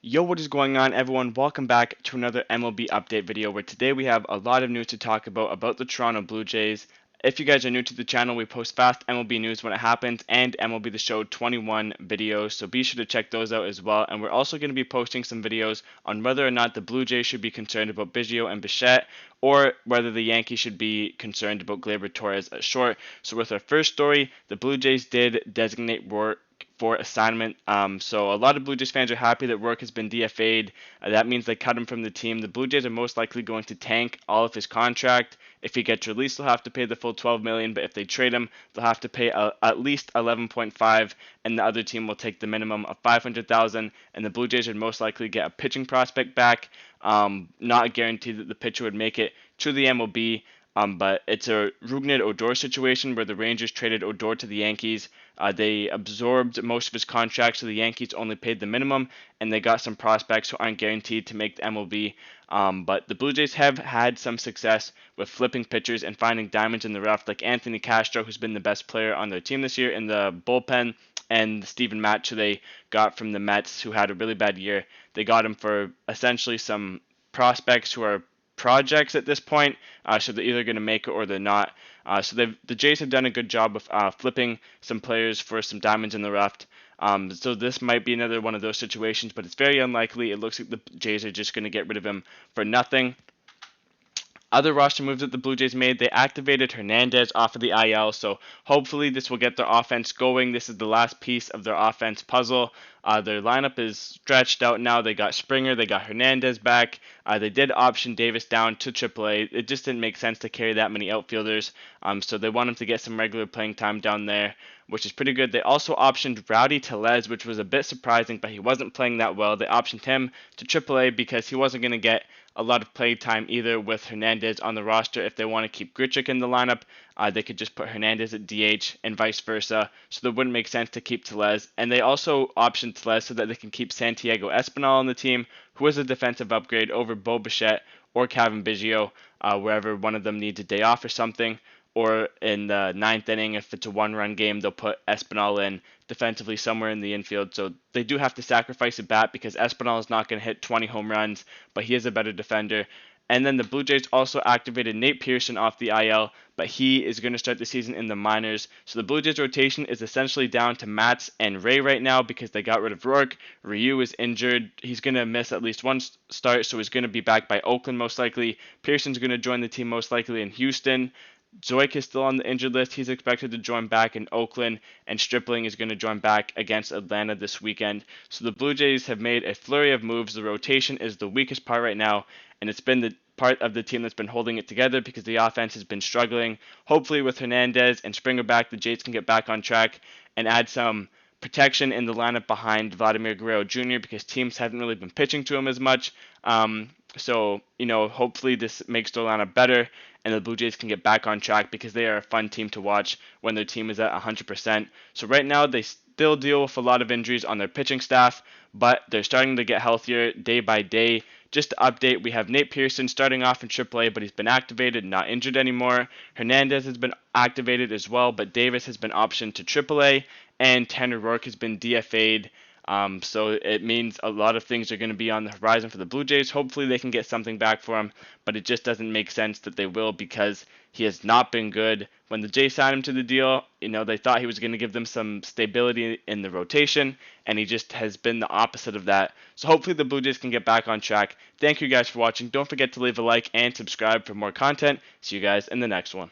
Yo, what is going on, everyone? Welcome back to another MLB update video where today we have a lot of news to talk about the Toronto Blue Jays. If you guys are new to the channel, we post fast MLB news when it happens and MLB The Show 21 videos, so be sure to check those out as well. And we're also going to be posting some videos on whether or not the Blue Jays should be concerned about Biggio and Bichette, or whether the Yankees should be concerned about Gleyber Torres at short. So with our first story, the Blue Jays did designate Roark for assignment. So a lot of Blue Jays fans are happy that Roark has been DFA'd. That means they cut him from the team. The Blue Jays are most likely going to tank all of his contract. If he gets released, they'll have to pay the full $12 million, but if they trade him, they'll have to pay at least 11.5, and the other team will take the minimum of 500,000. And the Blue Jays would most likely get a pitching prospect back. Not a guarantee that the pitcher would make it to the MLB. But it's a Rougned Odor situation where the Rangers traded Odor to the Yankees. They absorbed most of his contract, so the Yankees only paid the minimum, and they got some prospects who aren't guaranteed to make the MLB. But the Blue Jays have had some success with flipping pitchers and finding diamonds in the rough, like Anthony Castro, who's been the best player on their team this year in the bullpen, and Steven Matz, who they got from the Mets, who had a really bad year. They got him for essentially some prospects who are projects at this point, so they're either going to make it or they're not. So the Jays have done a good job of flipping some players for some diamonds in the rough. So this might be another one of those situations, but it's very unlikely. It looks like the Jays are just going to get rid of him for nothing. Other roster moves that the Blue Jays made, they activated Hernandez off of the IL, so hopefully this will get their offense going. This is the last piece of their offense puzzle. Their lineup is stretched out now. They got Springer, they got Hernandez back. They did option Davis down to AAA. It just didn't make sense to carry that many outfielders, so they want him to get some regular playing time down there, which is pretty good. They also optioned Rowdy Tellez, which was a bit surprising, but he wasn't playing that well. They optioned him to AAA because he wasn't going to get a lot of play time either with Hernandez on the roster. If they want to keep Grichuk in the lineup, they could just put Hernandez at DH and vice versa. So it wouldn't make sense to keep Tellez. And they also optioned Tellez so that they can keep Santiago Espinal on the team, who is a defensive upgrade over Bo Bichette or Kevin Biggio, wherever one of them needs a day off or something. Or in the ninth inning, if it's a one-run game, they'll put Espinal in defensively somewhere in the infield. So they do have to sacrifice a bat because Espinal is not going to hit 20 home runs, but he is a better defender. And then the Blue Jays also activated Nate Pearson off the IL, but he is going to start the season in the minors. So the Blue Jays rotation is essentially down to Matz and Ray right now because they got rid of Roark. Ryu is injured. He's going to miss at least one start, so he's going to be back by Oakland most likely. Pearson's going to join the team most likely in Houston. Zoik is still on the injured list. He's expected to join back in Oakland, and Stripling is going to join back against Atlanta this weekend. So the Blue Jays have made a flurry of moves. The rotation is the weakest part right now, and it's been the part of the team that's been holding it together because the offense has been struggling. Hopefully with Hernandez and Springer back, the Jays can get back on track and add some protection in the lineup behind Vladimir Guerrero Jr. because teams haven't really been pitching to him as much. So, hopefully this makes their lineup better and the Blue Jays can get back on track because they are a fun team to watch when their team is at 100%. So right now they still deal with a lot of injuries on their pitching staff, but they're starting to get healthier day by day. Just to update, we have Nate Pearson starting off in AAA, but he's been activated, not injured anymore. Hernandez has been activated as well, but Davis has been optioned to AAA, and Tanner Roark has been DFA'd. So it means a lot of things are going to be on the horizon for the Blue Jays. Hopefully they can get something back for him, but it just doesn't make sense that they will because he has not been good. When the Jays signed him to the deal, they thought he was going to give them some stability in the rotation, and he just has been the opposite of that. So hopefully the Blue Jays can get back on track. Thank you guys for watching. Don't forget to leave a like and subscribe for more content. See you guys in the next one.